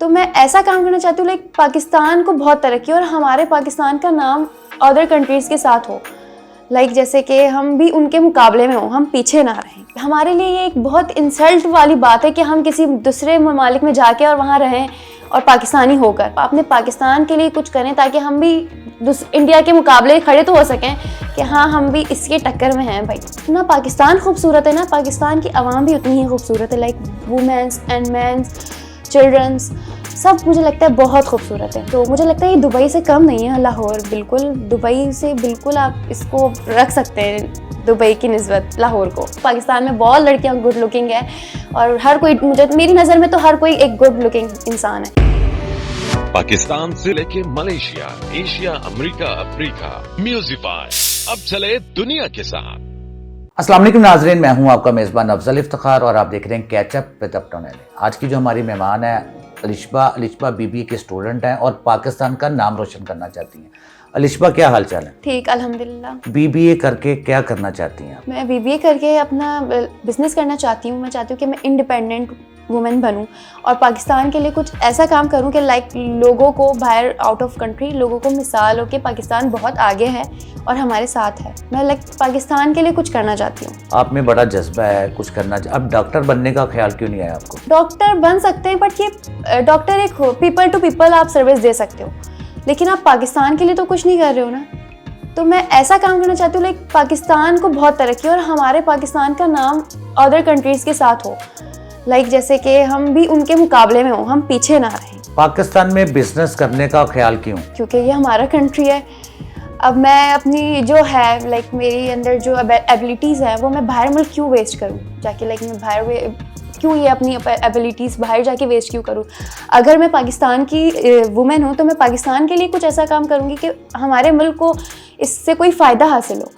तो मैं ऐसा काम करना चाहती हूँ लाइक पाकिस्तान को बहुत तरक्की और हमारे पाकिस्तान का नाम अदर कंट्रीज़ के साथ हो। लाइक जैसे कि हम भी उनके मुकाबले में हों, हम पीछे ना रहें। हमारे लिए ये एक बहुत इंसल्ट वाली बात है कि हम किसी दूसरे ममालिक में जाके और वहाँ रहें और पाकिस्तानी होकर अपने पाकिस्तान के लिए कुछ करें ताकि हम भी इंडिया के मुकाबले खड़े तो हो सकें कि हाँ हम भी इसके टक्कर में हैं। भाई ना पाकिस्तान खूबसूरत है ना पाकिस्तान की आवाम भी उतनी ही खूबसूरत है। Like womens and mens childrens सब मुझे लगता है बहुत खूबसूरत है। तो मुझे लगता है ये दुबई से कम नहीं है। लाहौर बिल्कुल दुबई से बिल्कुल आप इसको रख सकते हैं दुबई की निस्बत लाहौर को। पाकिस्तान में बहुत लड़कियां गुड लुकिंग है और हर कोई मेरी नज़र में तो हर कोई एक गुड लुकिंग इंसान है। पाकिस्तान से लेके मलेशिया, एशिया, अमेरिका, अफ्रीका, म्यूजिफाई अब चले दुनिया के साथ। अस्सलाम वालेकुम नाज़रीन, मैं हूं आपका मेज़बान अफजल इफ्तिखार और आप देख रहे हैं कैचअप विद अपटोनेल। आज की जो हमारी मेहमान है अलिशबा बीबीए की स्टूडेंट हैं और पाकिस्तान का नाम रोशन करना चाहती हैं। अलिशबा, क्या हाल चाल है? ठीक अल्हम्दुलिल्लाह। बीबीए करके क्या करना चाहती हैं? मैं बीबीए करके अपना बिजनेस करना चाहती हूँ। मैं चाहती हूँ कि मैं इंडिपेंडेंट वुमेन बनूँ और पाकिस्तान के लिए कुछ ऐसा काम करूँ कि लाइक लोगों को बाहर आउट ऑफ कंट्री लोगों को मिसाल हो कि पाकिस्तान बहुत आगे है और हमारे साथ है। मैं लाइक पाकिस्तान के लिए कुछ करना चाहती हूँ। आप में बड़ा जज्बा है कुछ करना। अब डॉक्टर बनने का ख्याल क्यों नहीं आया आपको? डॉक्टर बन सकते हैं बट ये डॉक्टर एक पीपल टू पीपल आप सर्विस दे सकते हो, लेकिन आप पाकिस्तान के लिए तो कुछ नहीं कर रहे हो ना। तो मैं ऐसा काम करना चाहती हूँ लाइक पाकिस्तान को बहुत तरक्की और हमारे पाकिस्तान का नाम अदर कंट्रीज़ के साथ हो। लाइक जैसे कि हम भी उनके मुकाबले में हों, हम पीछे ना रहें। पाकिस्तान में बिजनेस करने का ख्याल क्यों? क्योंकि ये हमारा कंट्री है। अब मैं अपनी जो है लाइक मेरे अंदर जो एबिलिटीज़ हैं वो मैं बाहर मुल्क क्यों वेस्ट करूँ जाके। लाइक मैं बाहर क्यों ये अपनी एबिलिटीज़ बाहर जाके वेस्ट क्यों करूँ। अगर मैं पाकिस्तान की वुमेन हूँ तो मैं पाकिस्तान के लिए कुछ ऐसा काम करूँगी कि हमारे मुल्क को इससे कोई फ़ायदा हासिल हो,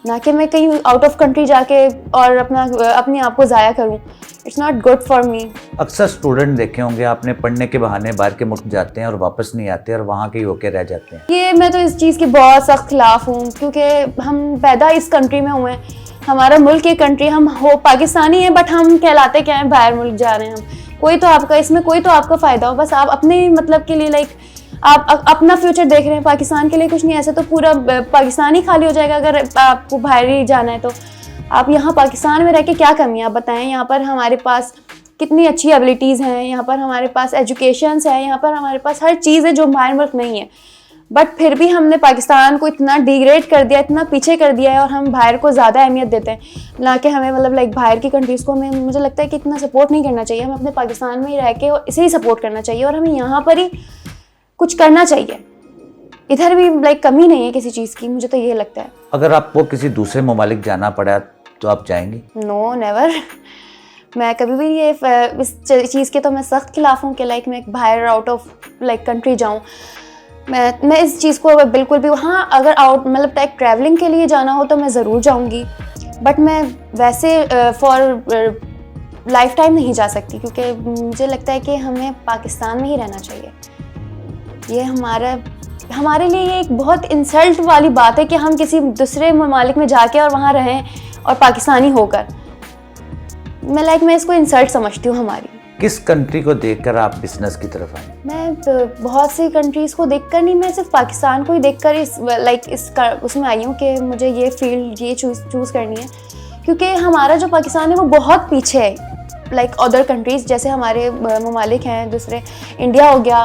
ना कि मैं कहीं आउट ऑफ कंट्री जाके और अपने आप को ज़ाया करूँ। It's not good for me. अक्सर स्टूडेंट देखे होंगे आपने पढ़ने के बहाने बाहर के मुल्क जाते हैं और वापस नहीं आते और वहाँ के होके रह जाते हैं। ये मैं तो इस चीज़ की बहुत सख्त खिलाफ हूँ क्योंकि हम पैदा इस कंट्री में हुए हैं। हमारा मुल्क ये कंट्री, हम हो पाकिस्तानी हैं बट हम कहलाते क्या हैं, बाहर मुल्क जा रहे हैं हम। कोई तो आपका इसमें कोई तो आपका फ़ायदा हो, बस आप अपने मतलब के लिए लाइक आप अपना फ्यूचर देख रहे हैं, पाकिस्तान के लिए कुछ नहीं। ऐसे तो पूरा पाकिस्तान ही खाली हो जाएगा अगर आपको बाहर ही जाना है। तो आप यहाँ पाकिस्तान में रह के क्या कमी है आप बताएं। यहाँ पर हमारे पास कितनी अच्छी एबिलिटीज़ हैं, यहाँ पर हमारे पास एजुकेशंस है, यहाँ पर हमारे पास हर चीज़ है जो बाहर मुल्क नहीं है। बट फिर भी हमने पाकिस्तान को इतना डिग्रेड कर दिया, इतना पीछे कर दिया है और हम बाहर को ज़्यादा अहमियत देते हैं, ना कि हमें मतलब लाइक बाहर की कंट्रीज़ को हमें मुझे लगता है कि इतना सपोर्ट नहीं करना चाहिए। हमें अपने पाकिस्तान में ही रह के इसे ही सपोर्ट करना चाहिए और हमें यहाँ पर ही कुछ करना चाहिए। इधर भी लाइक कमी नहीं है किसी चीज़ की, मुझे तो ये लगता है। अगर आपको किसी दूसरे ममालिक जाना पड़ा तो आप जाएंगी? No never. मैं कभी भी ये इस चीज़ के तो मैं सख्त खिलाफ हूँ कि लाइक मैं बाहर आउट ऑफ लाइक कंट्री जाऊँ। मैं इस चीज़ को बिल्कुल भी, हाँ अगर आउट मतलब लाइक ट्रैवलिंग के लिए जाना हो तो मैं ज़रूर जाऊँगी, बट मैं वैसे फॉर लाइफ टाइम नहीं जा सकती क्योंकि मुझे लगता है कि हमें पाकिस्तान में ही रहना चाहिए। ये हमारे लिए ये एक बहुत इंसल्ट वाली बात है कि हम किसी दूसरे ममालिक में जाके और वहाँ रहें और पाकिस्तानी होकर। मैं इसको इंसल्ट समझती हूँ हमारी। किस कंट्री को देखकर आप बिजनेस की तरफ आई? मैं बहुत सी कंट्रीज़ को देखकर नहीं, मैं सिर्फ पाकिस्तान को ही देखकर उसमें आई हूँ कि मुझे ये फील्ड ये चूज़ करनी है क्योंकि हमारा जो पाकिस्तान है वो बहुत पीछे है लाइक अदर कंट्रीज़। जैसे हमारे ममालिक हैं दूसरे, इंडिया हो गया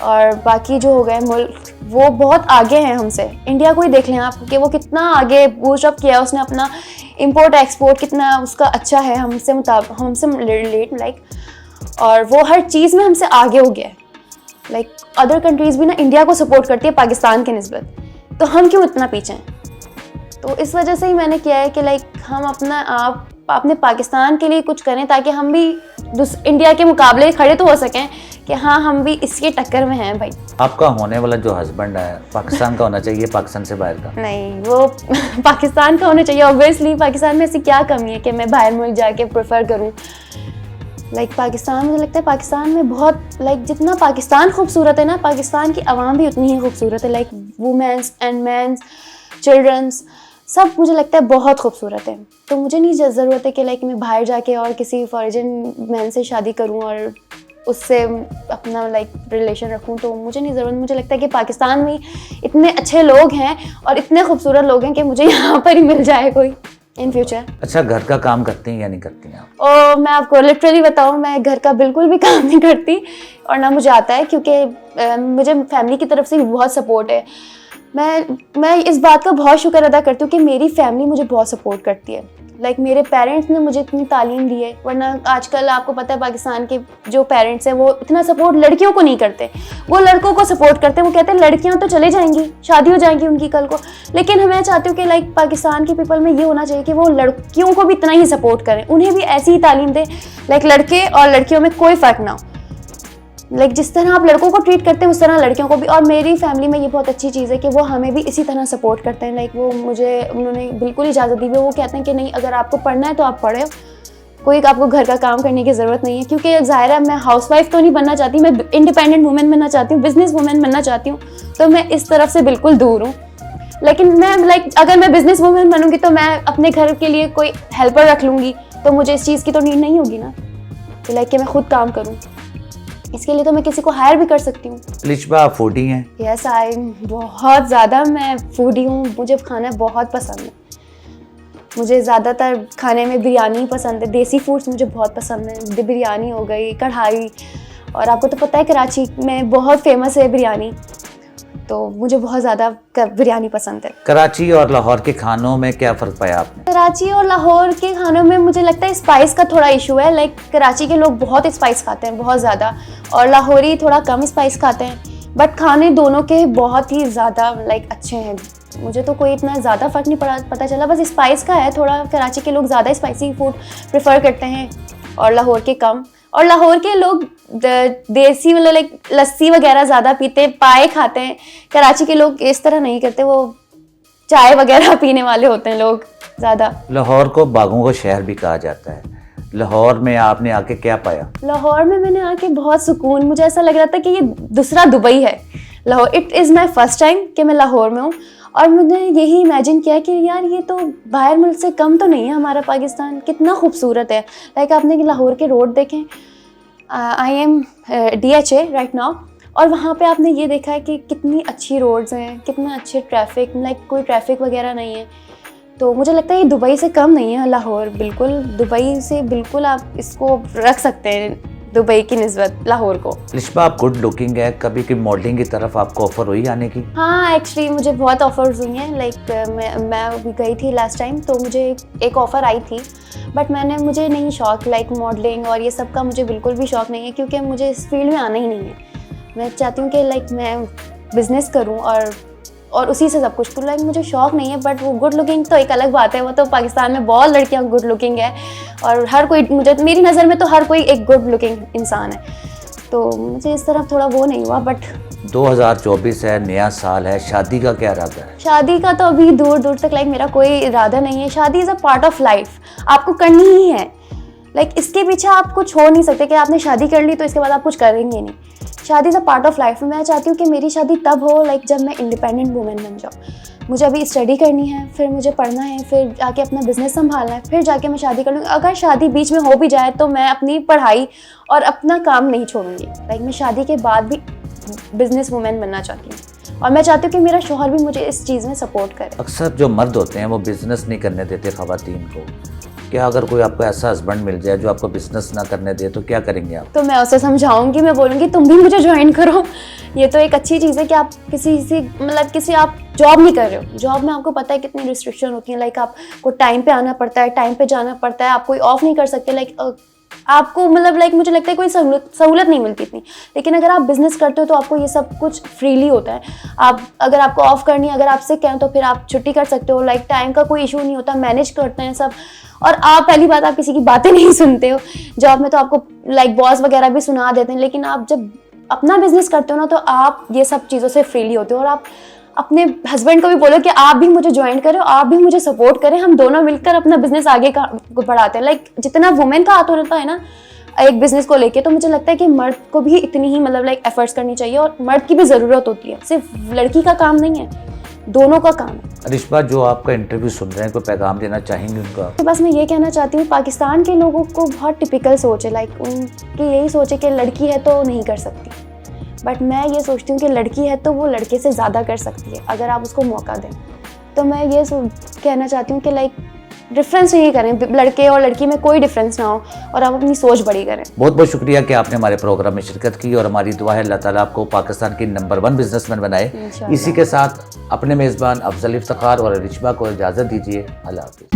और बाकी जो हो गए मुल्क वो बहुत आगे हैं हमसे। इंडिया को ही देख लें आप कि वो कितना आगे बूस्ट अप किया उसने, अपना इंपोर्ट एक्सपोर्ट कितना उसका अच्छा है हमसे रिलेट लाइक, और वो हर चीज़ में हमसे आगे हो गया है। लाइक अदर कंट्रीज़ भी ना इंडिया को सपोर्ट करती है पाकिस्तान के निस्बत, तो हम क्यों इतना पीछे हैं। तो इस वजह से ही मैंने किया है कि लाइक हम अपने पाकिस्तान के लिए कुछ करें ताकि हम भी इंडिया के मुकाबले खड़े तो हो सकें कि हाँ हम भी इसके टक्कर में हैं। भाई आपका होने वाला जो हस्बैंड है पाकिस्तान का होना चाहिए, पाकिस्तान से बाहर का? नहीं, वो पाकिस्तान का होना चाहिए ऑब्वियसली। पाकिस्तान में ऐसी क्या कमी है कि मैं बाहर मुल्क जाके प्रेफर करूँ। लाइक पाकिस्तान, मुझे लगता है पाकिस्तान में बहुत लाइक जितना पाकिस्तान खूबसूरत है ना, पाकिस्तान की आवाम भी उतनी ही खूबसूरत है। Like womens and mens childrens सब मुझे लगता है बहुत खूबसूरत है। तो मुझे नहीं ज़रूरत है कि लाइक मैं बाहर जाके और किसी फॉरेन मैन से शादी करूं और उससे अपना लाइक रिलेशन रखूं, तो मुझे नहीं ज़रूरत। मुझे लगता है कि पाकिस्तान में इतने अच्छे लोग हैं और इतने खूबसूरत लोग हैं कि मुझे यहाँ पर ही मिल जाए कोई इन फ्यूचर। अच्छा, घर का काम करती हैं या नहीं करती हैं आप? और मैं आपको लिटरली बताऊं, मैं घर का बिल्कुल भी काम नहीं करती और ना मुझे आता है, क्योंकि मुझे फैमिली की तरफ से भी बहुत सपोर्ट है। मैं इस बात का बहुत शुक्र अदा करती हूँ कि मेरी फैमिली मुझे बहुत सपोर्ट करती है। लाइक मेरे पेरेंट्स ने मुझे इतनी तालीम दी है, वरना आजकल आपको पता है पाकिस्तान के जो पेरेंट्स हैं वो इतना सपोर्ट लड़कियों को नहीं करते, वो लड़कों को सपोर्ट करते हैं। वो कहते हैं लड़कियां तो चले जाएंगी, शादी हो जाएंगी उनकी कल को। लेकिन मैं चाहती हूँ कि लाइक पाकिस्तान के पीपल में ये होना चाहिए कि वो लड़कियों को भी इतना ही सपोर्ट करें, उन्हें भी ऐसी ही तालीम दें। लाइक लड़के और लड़कियों में कोई फ़र्क ना हो। लाइक जिस तरह आप लड़कों को ट्रीट करते हैं उस तरह लड़कियों को भी। और मेरी फैमिली में ये बहुत अच्छी चीज़ है कि वो हमें भी इसी तरह सपोर्ट करते हैं। लाइक वो उन्होंने बिल्कुल इजाज़त दी है। वो कहते हैं कि नहीं, अगर आपको पढ़ना है तो आप पढ़ो, कोई आपको घर का काम करने की ज़रूरत नहीं है। क्योंकि ज़ाहिर है मैं हाउसवाइफ तो नहीं बनना चाहती, मैं इंडिपेंडेंट वुमेन बनना चाहती हूँ, बिजनेस वुमेन बनना चाहती हूँ। तो मैं इस तरफ से बिल्कुल दूर हूँ। लेकिन मैं अगर मैं बिजनेस वुमेन बनूंगी तो मैं अपने घर के लिए कोई हेल्पर रख लूँगी, तो मुझे इस चीज़ की तो नीड नहीं होगी ना, तो लाइक कि मैं खुद काम करूँ। इसके लिए तो मैं किसी को हायर भी कर सकती हूँ। लिशबा, आप फूडी हैं? यस, आई बहुत ज़्यादा मैं फूडी हूँ। मुझे खाना बहुत पसंद है। मुझे ज़्यादातर खाने में बिरयानी पसंद है, देसी फूड्स मुझे बहुत पसंद है। बिरयानी हो गई, कढ़ाई, और आपको तो पता है कराची में बहुत फेमस है बिरयानी, तो मुझे बहुत ज़्यादा बिरयानी पसंद है। कराची और लाहौर के खानों में क्या फ़र्क पाया आपने? कराची और लाहौर के खानों में मुझे लगता है स्पाइस का थोड़ा इशू है। लाइक कराची के लोग बहुत स्पाइस खाते हैं, बहुत ज़्यादा, और लाहौरी थोड़ा कम स्पाइस खाते हैं। बट खाने दोनों के बहुत ही ज़्यादा लाइक अच्छे हैं। मुझे तो कोई इतना ज़्यादा फ़र्क नहीं पता चला, बस स्पाइस का है थोड़ा। कराची के लोग ज़्यादा स्पाइसी फूड प्रेफर करते हैं और लाहौर के कम। और लाहौर के लोग देसी मतलब लाइक लस्सी वगैरह ज़्यादा पीते हैं, पाए खाते हैं। कराची के लोग इस तरह नहीं करते, वो चाय वगैरह पीने वाले होते हैं लोग ज़्यादा। लाहौर को बागों का शहर भी कहा जाता है। लाहौर में आपने आके क्या पाया? लाहौर में मैंने आके बहुत सुकून, मुझे ऐसा लग रहा था कि ये दूसरा दुबई है Lahore. It is my first time कि मैं लाहौर में हूँ, और मैंने यही इमेजिन किया कि यार ये तो बाहर मुल्क से कम तो नहीं है हमारा पाकिस्तान, कितना खूबसूरत है। लाइक आपने लाहौर के रोड देखें, I am DHA right now, और वहाँ पे आपने ये देखा है कि कितनी अच्छी रोड्स हैं, कितना अच्छे ट्रैफिक, लाइक कोई ट्रैफिक वगैरह नहीं है। तो मुझे लगता है ये दुबई से कम नहीं है लाहौर, बिल्कुल दुबई से बिल्कुल आप इसको रख सकते हैं, दुबई की निस्बत लाहौर को। लिशबा, आप गुड लुकिंग है, कभी की मॉडलिंग की तरफ आपको ऑफर हुई आने की? हाँ, एक्चुअली मुझे बहुत ऑफर्स हुई हैं। लाइक मैं अभी गई थी लास्ट टाइम, तो मुझे एक ऑफ़र आई थी, बट मुझे नहीं शौक लाइक मॉडलिंग और ये सब का, मुझे बिल्कुल भी शौक नहीं है, क्योंकि मुझे इस फील्ड में आना ही नहीं है। मैं चाहती हूँ कि लाइक मैं बिज़नेस करूँ और उसी से सब कुछ। तो लाइक मुझे शौक नहीं है, बट वो गुड लुकिंग तो एक अलग बात है। वो तो पाकिस्तान में बहुत लड़कियां गुड लुकिंग है, और हर कोई, मेरी नज़र में तो हर कोई एक गुड लुकिंग इंसान है। तो मुझे इस तरफ थोड़ा वो नहीं हुआ। बट 2024 है, नया साल है, शादी का क्या इरादा है? शादी का तो अभी दूर दूर तक लाइक मेरा कोई इरादा नहीं है। शादी is a part of life, आपको करनी ही है। लाइक इसके पीछे आप कुछ हो नहीं सकते कि आपने शादी कर ली तो इसके बाद आप कुछ करेंगे नहीं। शादी is a part of life. मैं चाहती हूँ कि मेरी शादी तब हो लाइक जब मैं इंडिपेंडेंट वुमेन बन जाऊँ। मुझे अभी स्टडी करनी है, फिर मुझे पढ़ना है, फिर जाके अपना बिजनेस संभालना है, फिर जाके मैं शादी कर लूँगी। अगर शादी बीच में हो भी जाए तो मैं अपनी पढ़ाई और अपना काम नहीं छोड़ूंगी। लाइक मैं शादी के बाद भी बिजनेस वुमेन बनना चाहती हूँ, और मैं चाहती हूँ कि मेरा शौहर भी मुझे इस चीज़ में सपोर्ट करे। अक्सर जो मर्द होते हैं वो बिजनेस नहीं करने देते ख़वातीन को। क्या अगर कोई आपको ऐसा हस्बैंड मिल जाए जो आपको बिजनेस ना करने दे तो क्या करेंगे आप? तो मैं उसे समझाऊंगी, मैं बोलूँगी तुम भी मुझे ज्वाइन करो। ये तो एक अच्छी चीज़ है कि आप किसी आप जॉब नहीं कर रहे हो। जॉब में आपको पता है कितनी रिस्ट्रिक्शन होती है। लाइक आपको टाइम पे आना पड़ता है, टाइम पे जाना पड़ता है, आप कोई ऑफ नहीं कर सकते। लाइक आपको मुझे लगता है कोई सहूलत नहीं मिलती इतनी। लेकिन अगर आप बिजनेस करते हो तो आपको ये सब कुछ फ्रीली होता है। अगर आपको ऑफ करनी है, अगर आपसे कहें तो फिर आप छुट्टी कर सकते हो। लाइक टाइम का कोई इशू नहीं होता, मैनेज करते हैं सब। और आप पहली बात, आप किसी की बातें नहीं सुनते हो। जॉब में तो आपको लाइक बॉस वगैरह भी सुना देते हैं, लेकिन आप जब अपना बिजनेस करते हो ना तो आप ये सब चीज़ों से फ्रीली होते हो। और आप अपने हस्बैंड को भी बोलो कि आप भी मुझे ज्वाइन करो, आप भी मुझे सपोर्ट करें, हम दोनों मिलकर अपना बिजनेस आगे बढ़ाते हैं। लाइक जितना वुमेन का हाथ होता है ना एक बिजनेस को लेके, तो मुझे लगता है कि मर्द को भी इतनी ही लाइक एफर्ट्स करनी चाहिए, और मर्द की भी ज़रूरत होती है, सिर्फ लड़की का काम नहीं है। दोनों का काम है। अलिशबा, जो आपका इंटरव्यू सुन रहे हैं, कोई पैगाम देना चाहेंगे उनका? तो बस मैं ये कहना चाहती हूँ, पाकिस्तान के लोगों को बहुत टिपिकल सोच है, लाइक उनकी यही सोच है कि लड़की है तो नहीं कर सकती, बट मैं ये सोचती हूँ कि लड़की है तो वो लड़के से ज़्यादा कर सकती है अगर आप उसको मौका दें। तो मैं ये कहना चाहती हूँ कि लाइक डिफरेंस नहीं करें, लड़के और लड़की में कोई डिफरेंस ना हो और आप अपनी सोच बड़ी करें। बहुत बहुत शुक्रिया कि आपने हमारे प्रोग्राम में शिरकत की और हमारी दुआ है अल्लाह ताला आपको पाकिस्तान की नंबर 1 बिजनेसमैन बनाए। इंशाअल्लाह। इसी के साथ अपने मेज़बान अफजल इफ्तिखार और अलिशबा को इजाज़त दीजिए। अल्लाह हाफ़िज़।